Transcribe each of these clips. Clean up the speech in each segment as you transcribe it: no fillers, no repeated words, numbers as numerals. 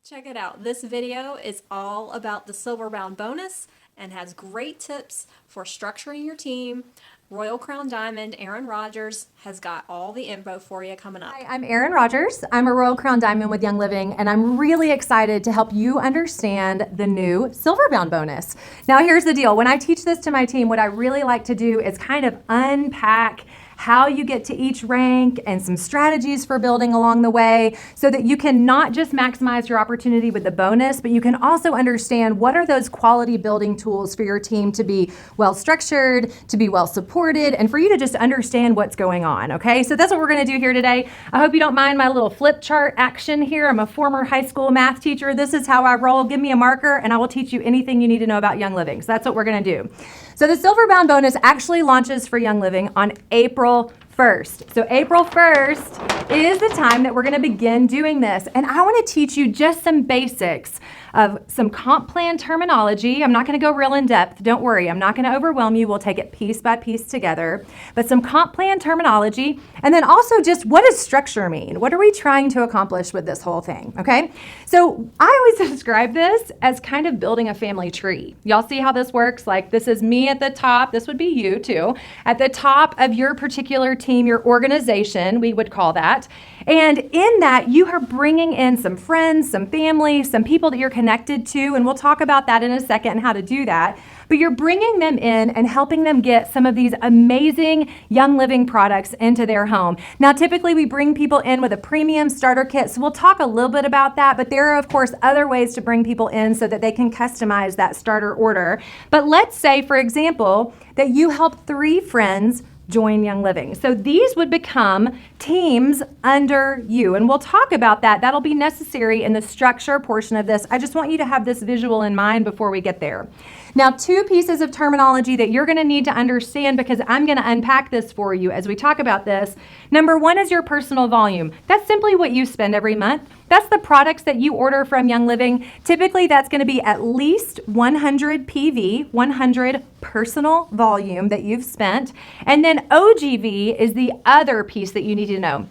Check it out. This video is all about the Silver Bound bonus and has great tips for structuring your team. Royal Crown Diamond, Erin Rodgers, has got all the info for you coming up. Hi, I'm Erin Rodgers. I'm a Royal Crown Diamond with Young Living, and I'm really excited to help you understand the new Silver Bound bonus. Now, here's the deal. When I teach this to my team, what I really like to do is kind of unpack how you get to each rank and some strategies for building along the way so that you can not just maximize your opportunity with the bonus, but you can also understand what are those quality building tools for your team to be well structured, to be well supported, and for you to just understand what's going on, okay? So that's what we're gonna do here today. I hope you don't mind my little flip chart action here. I'm a former high school math teacher. This is how I roll. Give me a marker and I will teach you anything you need to know about Young Living. So that's what we're gonna do. So the Silver Bound bonus actually launches for Young Living on April 1st. So April 1st is the time that we're going to begin doing this. And I want to teach you just some basics of some comp plan terminology. I'm not going to go real in depth. Don't worry. I'm not going to overwhelm you. We'll take it piece by piece together. But some comp plan terminology. And then also just what does structure mean? What are we trying to accomplish with this whole thing? Okay. So I always describe this as kind of building a family tree. Y'all see how this works? Like this is me at the top. This would be you too. At the top of your particular team, your organization, we would call that. And in that, you are bringing in some friends, some family, some people that you're connected to, and we'll talk about that in a second and how to do that. But you're bringing them in and helping them get some of these amazing Young Living products into their home. Now, typically we bring people in with a premium starter kit, so we'll talk a little bit about that, but there are, of course, other ways to bring people in so that they can customize that starter order. But let's say, for example, that you help 3 friends join Young Living. So these would become teams under you. And we'll talk about that. That'll be necessary in the structure portion of this. I just want you to have this visual in mind before we get there. Now, 2 pieces of terminology that you're going to need to understand because I'm going to unpack this for you as we talk about this. Number 1 is your personal volume. That's simply what you spend every month. That's the products that you order from Young Living. Typically, that's going to be at least 100 PV, 100 personal volume that you've spent. And then OGV is the other piece that you need to know.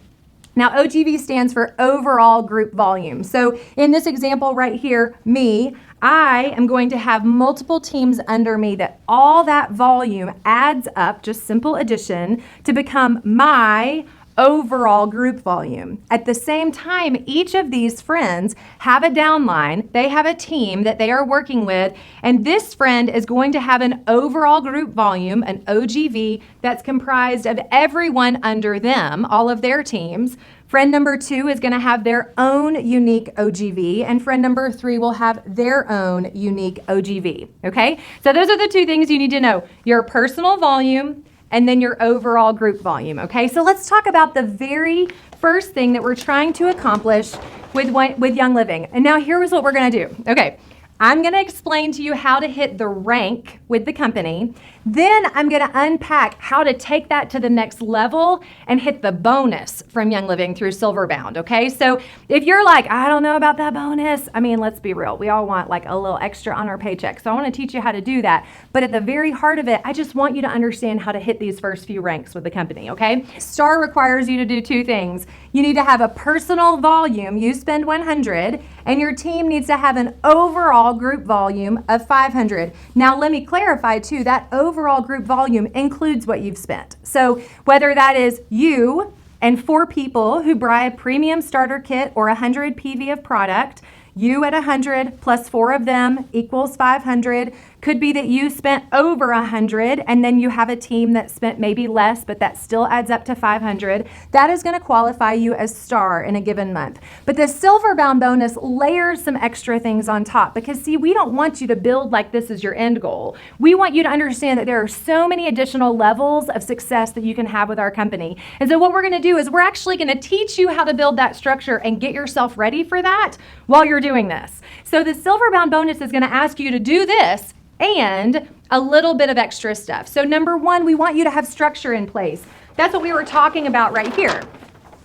Now, OGV stands for overall group volume. So in this example right here, I am going to have multiple teams under me that all that volume adds up, just simple addition, to become my overall group volume. At the same time, each of these friends have a downline. They have a team that they are working with, and this friend is going to have an overall group volume, an OGV, that's comprised of everyone under them, all of their teams. Friend number 2 is going to have their own unique OGV, and friend number 3 will have their own unique OGV. Okay? So those are the 2 things you need to know. Your personal volume and then your overall group volume, okay? So let's talk about the very first thing that we're trying to accomplish with Young Living. And now here's what we're gonna do. Okay, I'm gonna explain to you how to hit the rank with the company. Then I'm gonna unpack how to take that to the next level and hit the bonus from Young Living through Silver Bound, okay? So if you're like, I don't know about that bonus, I mean, let's be real. We all want like a little extra on our paycheck. So I wanna teach you how to do that. But at the very heart of it, I just want you to understand how to hit these first few ranks with the company, okay? STAR requires you to do 2 things. You need to have a personal volume, you spend 100, and your team needs to have an overall group volume of 500. Now let me clarify too, that overall group volume includes what you've spent. So whether that is you and 4 people who buy a premium starter kit or 100 PV of product, you at 100 plus 4 of them equals 500. Could be that you spent over 100 and then you have a team that spent maybe less, but that still adds up to 500. That is going to qualify you as STAR in a given month. But the Silver Bound bonus layers some extra things on top because see, we don't want you to build like this is your end goal. We want you to understand that there are so many additional levels of success that you can have with our company. And so what we're going to do is we're actually going to teach you how to build that structure and get yourself ready for that while you're doing this. So the Silver Bound bonus is going to ask you to do this and a little bit of extra stuff. So number 1, we want you to have structure in place. That's what we were talking about right here.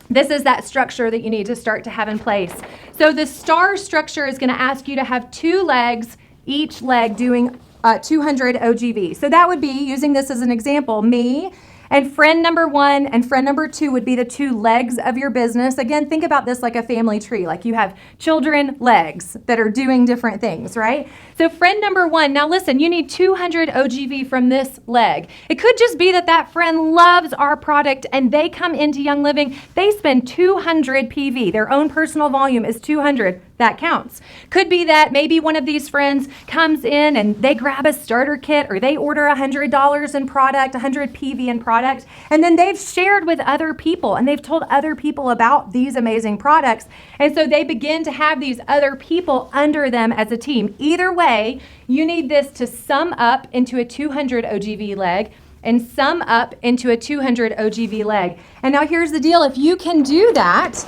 This is that structure that you need to start to have in place. So the STAR structure is going to ask you to have 2 legs, each leg doing 200 OGV. So that would be, using this as an example, me And friend number 1 and friend number 2 would be the 2 legs of your business. Again, think about this like a family tree, like you have children legs that are doing different things, right? So friend number 1, now listen, you need 200 OGV from this leg. It could just be that that friend loves our product and they come into Young Living, they spend 200 PV. Their own personal volume is 200. That counts. Could be that maybe one of these friends comes in and they grab a starter kit or they order $100 in product, 100 PV in product, and then they've shared with other people and they've told other people about these amazing products. And so they begin to have these other people under them as a team. Either way, you need this to sum up into a 200 OGV leg and sum up into a 200 OGV leg. And now here's the deal. If you can do that,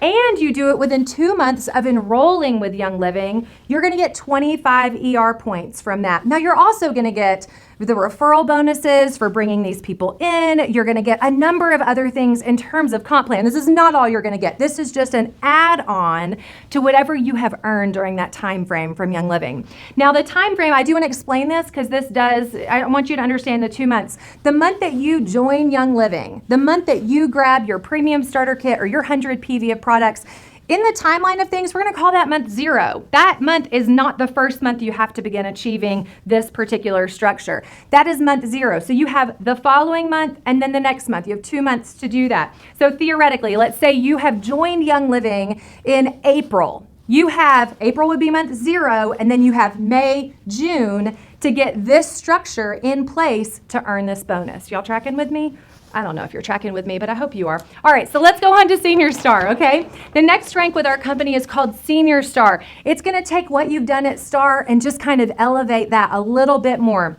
and you do it within 2 months of enrolling with Young Living, you're going to get 25 ER points from that. Now, you're also going to get the referral bonuses for bringing these people in. You're going to get a number of other things in terms of comp plan. This is not all you're going to get. This is just an add-on to whatever you have earned during that time frame from Young Living. Now, the time frame, I do want to explain this because I want you to understand the 2 months. The month that you join Young Living, the month that you grab your premium starter kit or your 100 PV of products, in the timeline of things, we're going to call that month 0. That month is not the first month you have to begin achieving this particular structure. That is month 0. So you have the following month and then the next month. You have 2 months to do that. So theoretically, let's say you have joined Young Living in April. April would be month 0, and then you have May, June to get this structure in place to earn this bonus. Y'all tracking with me? I don't know if you're tracking with me, but I hope you are. All right, so let's go on to Senior Star, okay? The next rank with our company is called Senior Star. It's going to take what you've done at Star and just kind of elevate that a little bit more.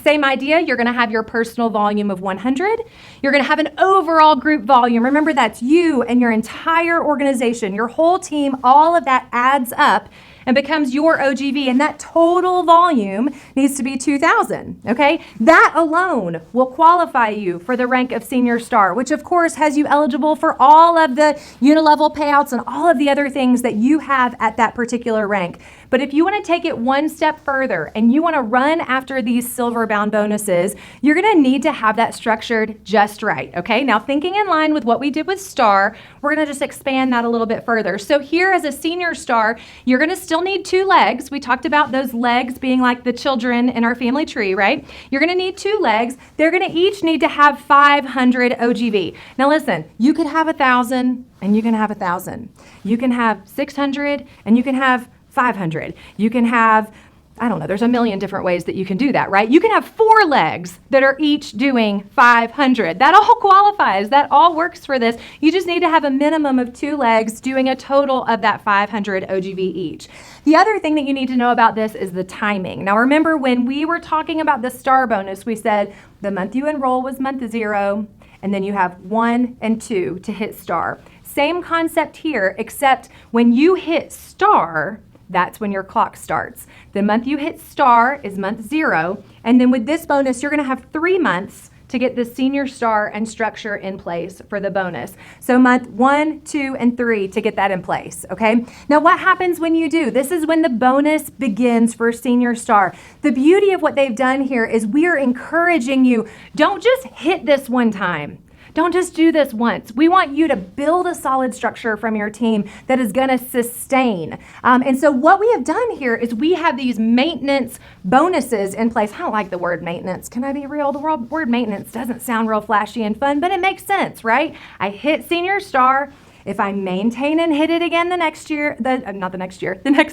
Same idea, you're going to have your personal volume of 100. You're going to have an overall group volume. Remember, that's you and your entire organization, your whole team, all of that adds up and becomes your OGV, and that total volume needs to be 2,000, okay? That alone will qualify you for the rank of Senior Star, which of course has you eligible for all of the unilevel payouts and all of the other things that you have at that particular rank. But if you want to take it one step further and you want to run after these silver-bound bonuses, you're going to need to have that structured just right, okay? Now, thinking in line with what we did with Star, we're going to just expand that a little bit further. So here as a Senior Star, you're going to still need 2 legs. We talked about those legs being like the children in our family tree, right? You're going to need 2 legs. They're going to each need to have 500 OGV. Now listen, you could have 1,000 and you can have 1,000. You can have 600 and you can have 500. You can have, I don't know, there's a million different ways that you can do that, right? You can have 4 legs that are each doing 500. That all qualifies. That all works for this. You just need to have a minimum of 2 legs doing a total of that 500 OGV each. The other thing that you need to know about this is the timing. Now remember, when we were talking about the Star bonus, we said the month you enroll was month 0, and then you have 1 and 2 to hit Star. Same concept here, except when you hit Star, that's when your clock starts. The month you hit Star is month 0, and then with this bonus, you're going to have 3 months to get the Senior Star and structure in place for the bonus. So month 1, 2, and 3 to get that in place, okay? Now what happens when you do? This is when the bonus begins for Senior Star. The beauty of what they've done here is we are encouraging you, don't just hit this one time. Don't just do this once. We want you to build a solid structure from your team that is going to sustain. And so what we have done here is we have these maintenance bonuses in place. I don't like the word maintenance. Can I be real? The word maintenance doesn't sound real flashy and fun, but it makes sense, right? I hit Senior Star. If I maintain and hit it again the next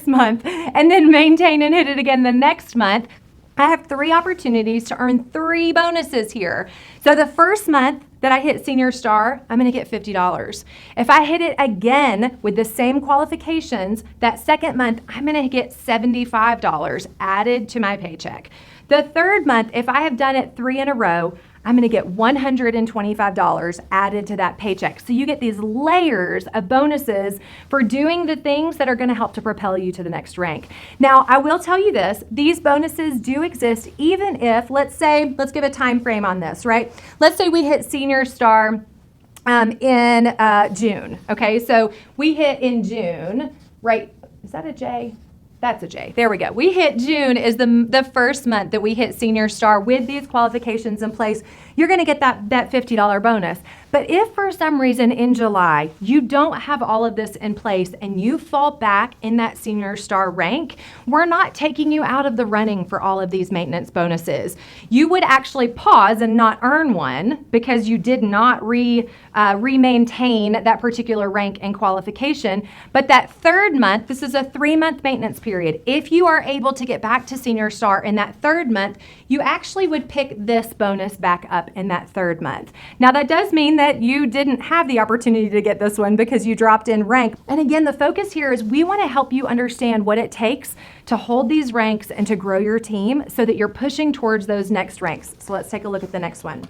month, and then maintain and hit it again the next month, I have 3 opportunities to earn 3 bonuses here. So the first month that I hit Senior Star, I'm going to get $50. If I hit it again with the same qualifications, that second month, I'm going to get $75 added to my paycheck. The third month, if I have done it 3 in a row, I'm going to get $125 added to that paycheck. So you get these layers of bonuses for doing the things that are going to help to propel you to the next rank. Now, I will tell you this, these bonuses do exist even if, let's give a time frame on this, right? Let's say we hit Senior Star in June, okay? So we hit in June, right? Is that a J? That's a J. There we go. We hit June is the first month that we hit Senior Star with these qualifications in place. You're going to get that $50 bonus. But if for some reason in July you don't have all of this in place and you fall back in that Senior Star rank, we're not taking you out of the running for all of these maintenance bonuses. You would actually pause and not earn one because you did not re-maintain that particular rank and qualification. But that third month, this is a 3-month maintenance period. If you are able to get back to Senior Star in that third month, you actually would pick this bonus back up in that third month. Now that does mean that you didn't have the opportunity to get this one because you dropped in rank. And again, the focus here is we want to help you understand what it takes to hold these ranks and to grow your team so that you're pushing towards those next ranks. So let's take a look at the next one.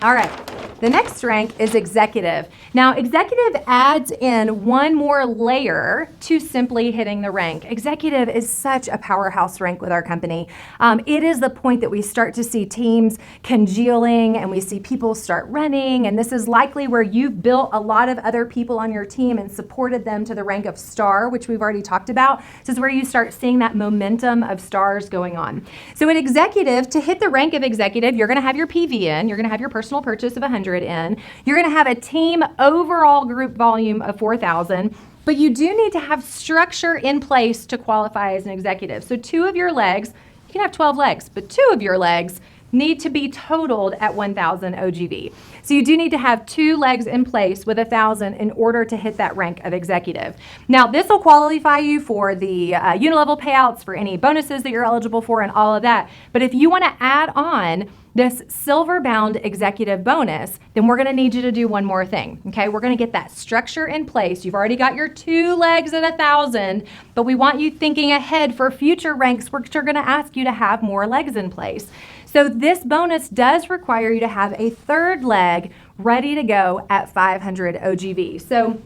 All right, the next rank is executive. Now, executive adds in one more layer to simply hitting the rank. Executive is such a powerhouse rank with our company. It is the point that we start to see teams congealing and we see people start running, and this is likely where you've built a lot of other people on your team and supported them to the rank of star, which we've already talked about. This is where you start seeing that momentum of stars going on. So at executive, to hit the rank of executive, you're gonna have your PV in, you're gonna have your personal purchase of 100 in. You're going to have a team overall group volume of 4,000, but you do need to have structure in place to qualify as an executive. So 2 of your legs, you can have 12 legs, but 2 of your legs need to be totaled at 1,000 OGV. So you do need to have 2 legs in place with 1,000 in order to hit that rank of executive. Now, this will qualify you for the unilevel payouts, for any bonuses that you're eligible for and all of that. But if you want to add on this silver-bound executive bonus, then we're going to need you to do one more thing, okay? We're going to get that structure in place. You've already got your 2 legs at 1,000, but we want you thinking ahead for future ranks, which are going to ask you to have more legs in place. So this bonus does require you to have a 3rd leg ready to go at 500 OGV. So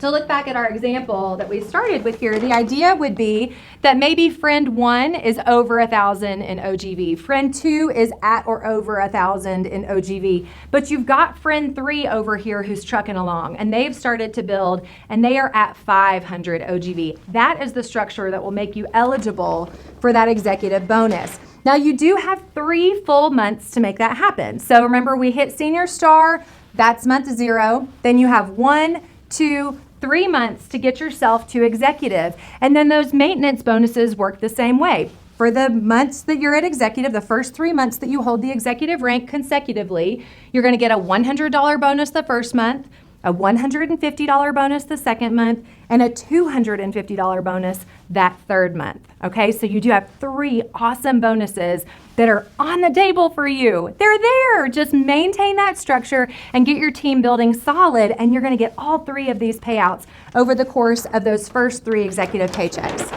to look back at our example that we started with here, the idea would be that maybe friend 1 is over 1,000 in OGV. Friend 2 is at or over 1,000 in OGV. But you've got friend 3 over here who's trucking along, and they've started to build, and they are at 500 OGV. That is the structure that will make you eligible for that executive bonus. Now, you do have 3 full months to make that happen. So remember, we hit Senior Star, that's month 0. Then you have 1, 2, 3 months to get yourself to executive. And then those maintenance bonuses work the same way. For the months that you're at executive, the first 3 months that you hold the executive rank consecutively, you're going to get a $100 bonus the first month, a $150 bonus the second month, and a $250 bonus that third month. Okay, so you do have 3 awesome bonuses that are on the table for you. They're there. Just maintain that structure and get your team building solid, and you're going to get all 3 of these payouts over the course of those first 3 executive paychecks.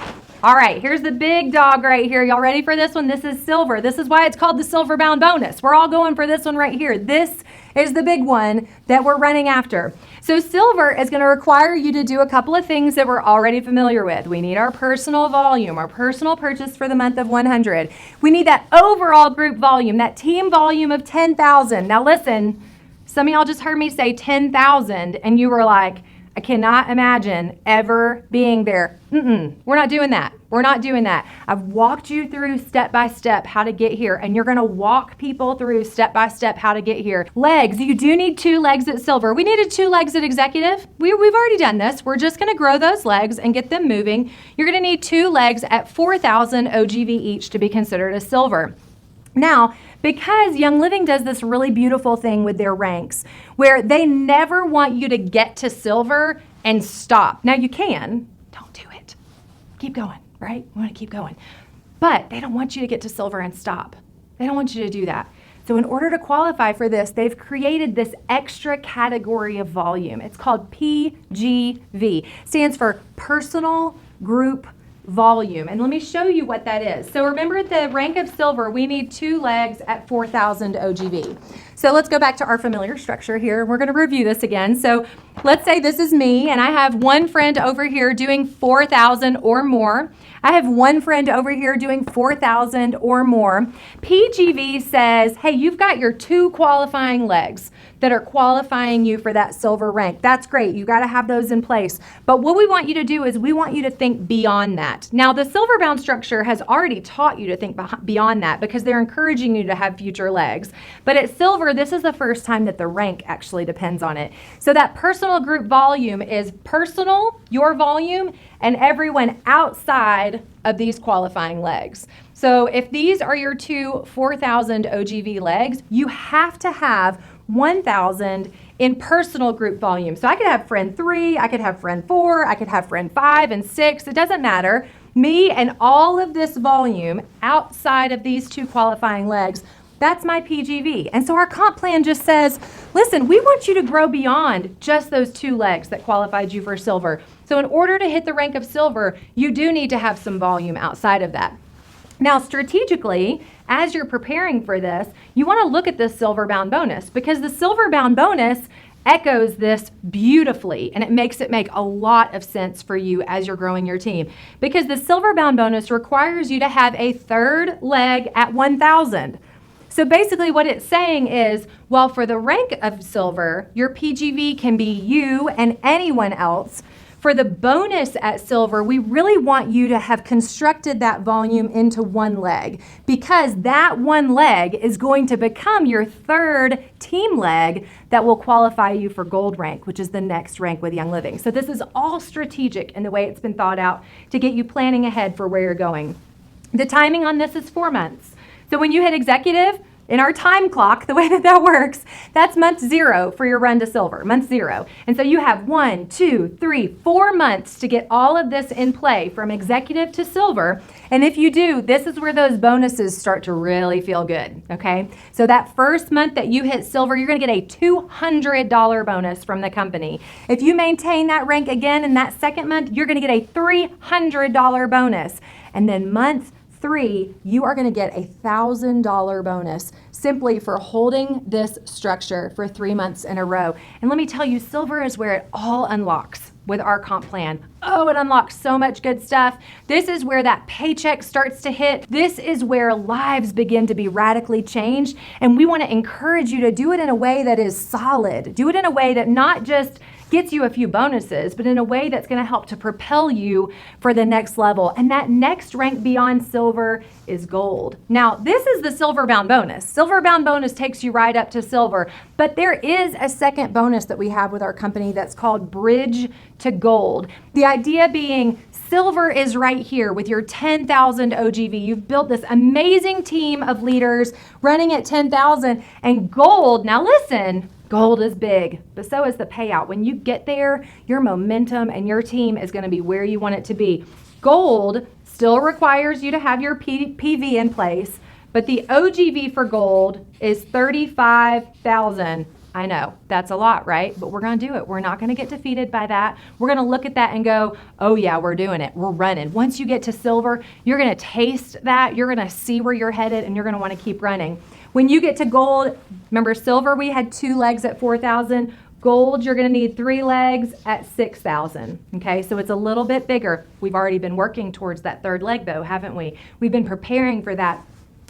All right, here's the big dog right here. Y'all ready for this one? This is silver. This is why it's called the silver bound bonus. We're all going for this one right here. This is the big one that we're running after. So silver is going to require you to do a couple of things that we're already familiar with. We need our personal volume, our personal purchase for the month of 100. We need that overall group volume, that team volume of 10,000. Now listen, some of y'all just heard me say 10,000 and you were like, I cannot imagine ever being there. We're not doing that. We're not doing that. I've walked you through step by step how to get here, and you're going to walk people through step by step how to get here. Legs, you do need 2 legs at silver. We needed 2 legs at executive. We've already done this. We're just going to grow those legs and get them moving. You're going to need 2 legs at 4,000 OGV each to be considered a silver. Now, because Young Living does this really beautiful thing with their ranks where they never want you to get to silver and stop. Now you can, don't do it. Keep going, right? We want to keep going. But they don't want you to get to silver and stop. They don't want you to do that. So in order to qualify for this, they've created this extra category of volume. It's called PGV. Stands for Personal Group Volume. And let me show you what that is. So remember at the rank of silver, we need 2 legs at 4,000 OGV. So let's go back to our familiar structure here. We're going to review this again. So let's say this is me and I have one friend over here doing 4,000 or more. I have one friend over here doing 4,000 or more. PGV says, hey, you've got your 2 qualifying legs. that are qualifying you for that silver rank. That's great. You got to have those in place. But what we want you to do is we want you to think beyond that. Now, the silver bound structure has already taught you to think beyond that because they're encouraging you to have future legs. But at silver, this is the first time that the rank actually depends on it. So that personal group volume is personal, your volume, and everyone outside of these qualifying legs. So if these are your two 4,000 OGV legs, you have to have 1,000 in personal group volume. So I could have friend 3, I could have friend 4, I could have friend 5 and 6. It doesn't matter. Me and all of this volume outside of these two qualifying legs, that's my PGV. And so our comp plan just says, listen, we want you to grow beyond just those two legs that qualified you for silver. So in order to hit the rank of silver, you do need to have some volume outside of that. Now, strategically, as you're preparing for this, you want to look at this silver bound bonus because the silver bound bonus echoes this beautifully, and it makes it make a lot of sense for you as you're growing your team because the silver bound bonus requires you to have a third leg at 1,000. So basically what it's saying is, while for the rank of silver, your PGV can be you and anyone else, for the bonus at silver, we really want you to have constructed that volume into one leg because that one leg is going to become your third team leg that will qualify you for gold rank, which is the next rank with Young Living. So this is all strategic in the way it's been thought out to get you planning ahead for where you're going. The timing on this is 4 months. So when you hit executive, in our time clock, the way that works, that's month 0 for your run to silver, month 0. And so you have 1, 2, 3, 4 months to get all of this in play from executive to silver. And if you do, this is where those bonuses start to really feel good, okay? So that first month that you hit silver, you're gonna get a $200 bonus from the company. If you maintain that rank again in that second month, you're gonna get a $300 bonus. And then month 3, you are going to get a $1,000 bonus simply for holding this structure for 3 months in a row. And let me tell you, silver is where it all unlocks with our comp plan. Oh, it unlocks so much good stuff. This is where that paycheck starts to hit. This is where lives begin to be radically changed. And we want to encourage you to do it in a way that is solid. Do it in a way that not just gets you a few bonuses, but in a way that's going to help to propel you for the next level. And that next rank beyond silver is gold. Now, this is the silver bound bonus. Silver bound bonus takes you right up to silver, but there is a second bonus that we have with our company that's called Bridge to Gold. The idea being silver is right here with your 10,000 OGV. You've built this amazing team of leaders running at 10,000, and gold, now listen, gold is big, but so is the payout. When you get there, your momentum and your team is going to be where you want it to be. Gold still requires you to have your PV in place, but the OGV for gold is 35,000. I know, that's a lot, right? But we're going to do it. We're not going to get defeated by that. We're going to look at that and go, oh yeah, we're doing it. We're running. Once you get to silver, you're going to taste that. You're going to see where you're headed, and you're going to want to keep running. When you get to gold, remember silver, we had 2 legs at 4,000. Gold, you're going to need 3 legs at 6,000. Okay, so it's a little bit bigger. We've already been working towards that third leg though, haven't we? We've been preparing for that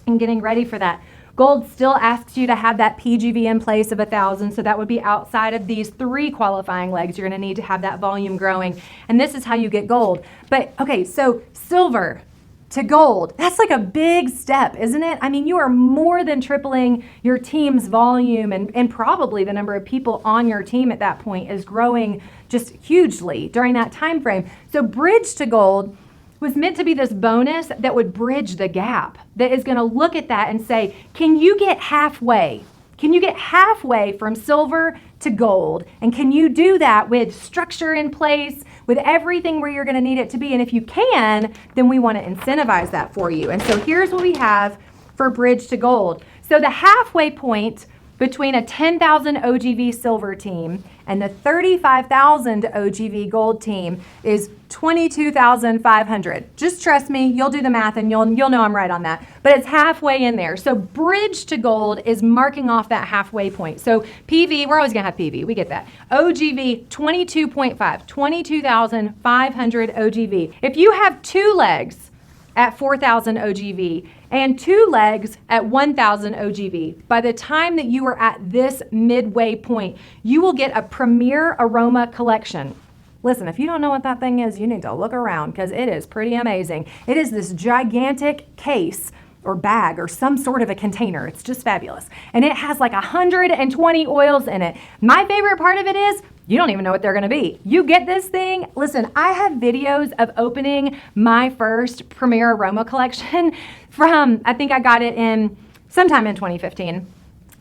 and getting ready for that. Gold still asks you to have that PGV in place of 1,000, so that would be outside of these 3 qualifying legs. You're going to need to have that volume growing, and this is how you get gold. But okay, so silver to gold, that's like a big step, isn't it? I mean, you are more than tripling your team's volume, and probably the number of people on your team at that point is growing just hugely during that time frame. So bridge to gold was meant to be this bonus that would bridge the gap, that is going to look at that and say, can you get halfway? Can you get halfway from silver to gold? And can you do that with structure in place, with everything where you're going to need it to be? And if you can, then we want to incentivize that for you. And so here's what we have for bridge to gold. So the halfway point between a 10,000 OGV silver team and the 35,000 OGV gold team is 22,500. Just trust me, you'll do the math and you'll know I'm right on that. But it's halfway in there. So bridge to gold is marking off that halfway point. So PV, we're always gonna have PV, we get that. OGV 22.5, 22,500 OGV. If you have 2 legs at 4,000 OGV and 2 legs at 1,000 OGV. By the time that you are at this midway point, you will get a premier aroma collection. Listen, if you don't know what that thing is, you need to look around because it is pretty amazing. It is this gigantic case or bag or some sort of a container. It's just fabulous. And it has like 120 oils in it. My favorite part of it is you don't even know what they're gonna be. You get this thing. Listen, I have videos of opening my first Premier Aroma collection from, I think I got it in sometime in 2015.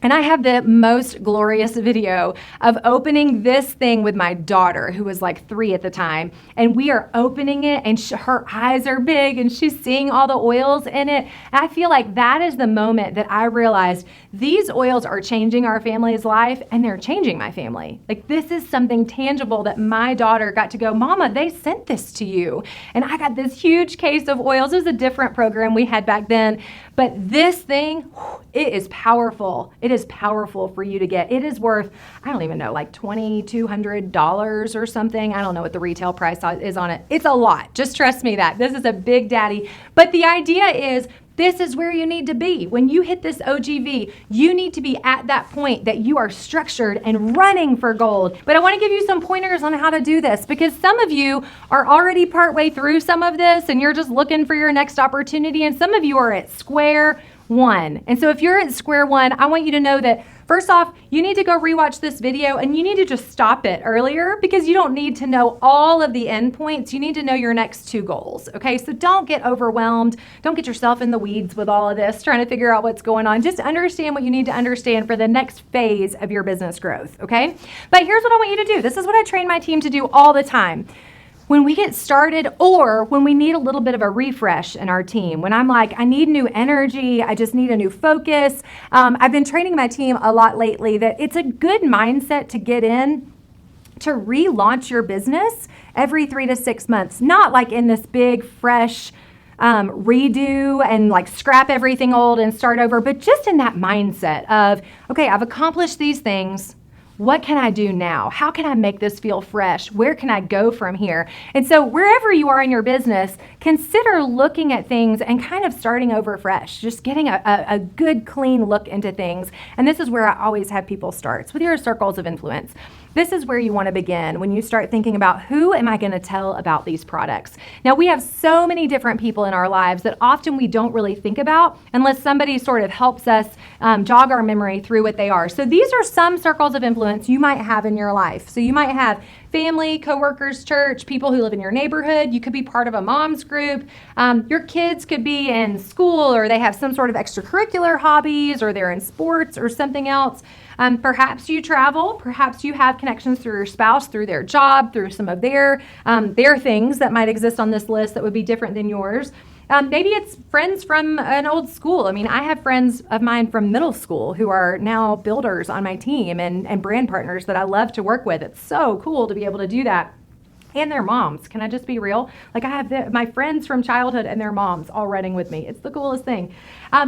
And I have the most glorious video of opening this thing with my daughter, who was like 3 at the time. And we are opening it, and her eyes are big, and she's seeing all the oils in it. And I feel like that is the moment that I realized these oils are changing our family's life, and they're changing my family. Like, this is something tangible that my daughter got to go, Mama, they sent this to you. And I got this huge case of oils. It was a different program we had back then. But this thing, it is powerful. It is powerful for you to get. It is worth, I don't even know, like $2,200 or something. I don't know what the retail price is on it. It's a lot. Just trust me that. This is a big daddy. But the idea is, this is where you need to be. When you hit this OGV, you need to be at that point that you are structured and running for gold. But I want to give you some pointers on how to do this, because some of you are already partway through some of this and you're just looking for your next opportunity, and some of you are at square one. And so if you're at square one, I want you to know that first off, you need to go rewatch this video, and you need to just stop it earlier, because you don't need to know all of the endpoints. You need to know your next 2 goals, okay? So don't get overwhelmed. Don't get yourself in the weeds with all of this, trying to figure out what's going on. Just understand what you need to understand for the next phase of your business growth, okay? But here's what I want you to do. This is what I train my team to do all the time. When we get started, or when we need a little bit of a refresh in our team, when I'm like, I need new energy, I just need a new focus. I've been training my team a lot lately that it's a good mindset to get in to relaunch your business every 3 to 6 months, not like in this big, fresh redo and like scrap everything old and start over, but just in that mindset of, okay, I've accomplished these things. What can I do now? How can I make this feel fresh? Where can I go from here? And so wherever you are in your business, consider looking at things and kind of starting over fresh, just getting a good, clean look into things. And this is where I always have people start. It's with your circles of influence. This is where you want to begin when you start thinking about, who am I going to tell about these products? Now, we have so many different people in our lives that often we don't really think about unless somebody sort of helps us jog our memory through what they are. So these are some circles of influence you might have in your life. So you might have family, coworkers, church, people who live in your neighborhood. You could be part of a mom's group. Your kids could be in school, or they have some sort of extracurricular hobbies, or they're in sports or something else. Perhaps you travel. Perhaps you have connections through your spouse, through their job, through some of their things that might exist on this list that would be different than yours. Maybe it's friends from an old school. I mean, I have friends of mine from middle school who are now builders on my team and brand partners that I love to work with. It's so cool to be able to do that. And their moms. Can I just be real? Like, I have my friends from childhood and their moms all running with me. It's the coolest thing.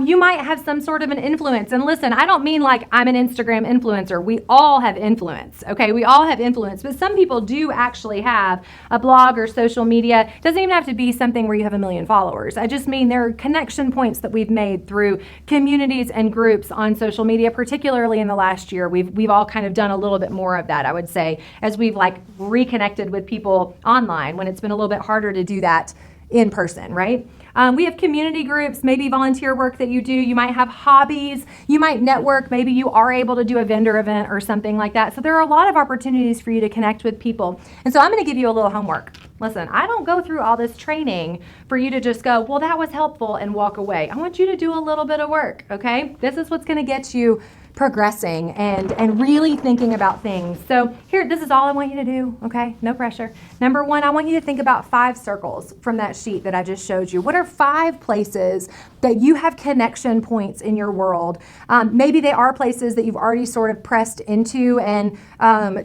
You might have some sort of an influence. And listen, I don't mean like I'm an Instagram influencer. We all have influence, okay? We all have influence. But some people do actually have a blog or social media. It doesn't even have to be something where you have 1 million followers. I just mean there are connection points that we've made through communities and groups on social media, particularly in the last year. We've all kind of done a little bit more of that, I would say, as we've like reconnected with people online when it's been a little bit harder to do that in person, right? We have community groups, maybe volunteer work that you do. You might have hobbies. You might network. Maybe you are able to do a vendor event or something like that. So there are a lot of opportunities for you to connect with people. And so I'm going to give you a little homework. Listen, I don't go through all this training for you to just go, well, that was helpful, and walk away. I want you to do a little bit of work, okay? This is what's going to get you progressing and really thinking about things. So here, this is all I want you to do, okay? No pressure. Number 1, I want you to think about 5 circles from that sheet that I just showed you. What are 5 places that you have connection points in your world? Maybe they are places that you've already sort of pressed into and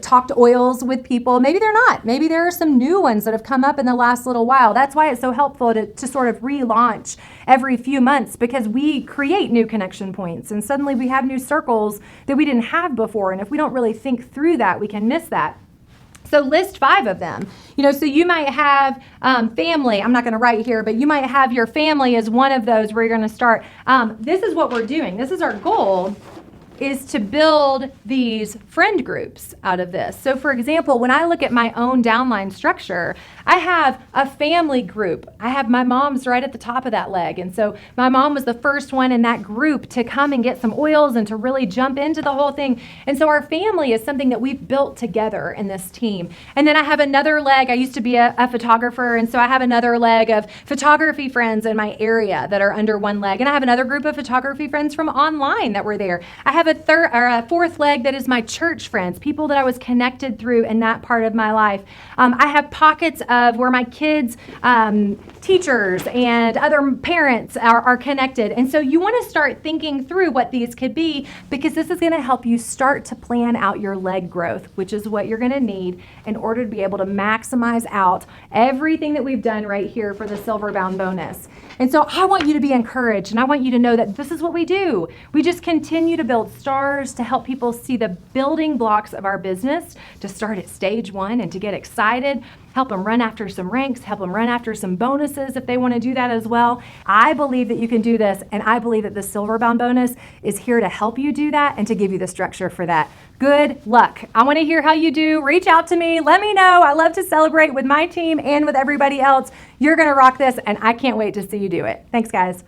talked oils with people. Maybe they're not. Maybe there are some new ones that have come up in the last little while. That's why it's so helpful to sort of relaunch every few months, because we create new connection points and suddenly we have new circles that we didn't have before. And if we don't really think through that, we can miss that. So list 5 of them. So you might have family. I'm not going to write here, but you might have your family as one of those where you're going to start. This is what we're doing. This is our goal, is to build these friend groups out of this. So for example, when I look at my own downline structure, I have a family group. I have my mom's right at the top of that leg. And so my mom was the first one in that group to come and get some oils and to really jump into the whole thing. And so our family is something that we've built together in this team. And then I have another leg. I used to be a photographer, and so I have another leg of photography friends in my area that are under one leg. And I have another group of photography friends from online that were there. I have a third or a fourth leg that is my church friends, people that I was connected through in that part of my life. I have pockets of where my kids, teachers and other parents are connected. And so you want to start thinking through what these could be, because this is going to help you start to plan out your leg growth, which is what you're going to need in order to be able to maximize out everything that we've done right here for the Silver Bound bonus. And so I want you to be encouraged, and I want you to know that this is what we do. We just continue to build stars to help people see the building blocks of our business, to start at stage 1 and to get excited, help them run after some ranks, help them run after some bonuses if they want to do that as well. I believe that you can do this, and I believe that the Silver Bound bonus is here to help you do that and to give you the structure for that. Good luck. I want to hear how you do. Reach out to me. Let me know. I love to celebrate with my team and with everybody else. You're going to rock this, and I can't wait to see you do it. Thanks, guys.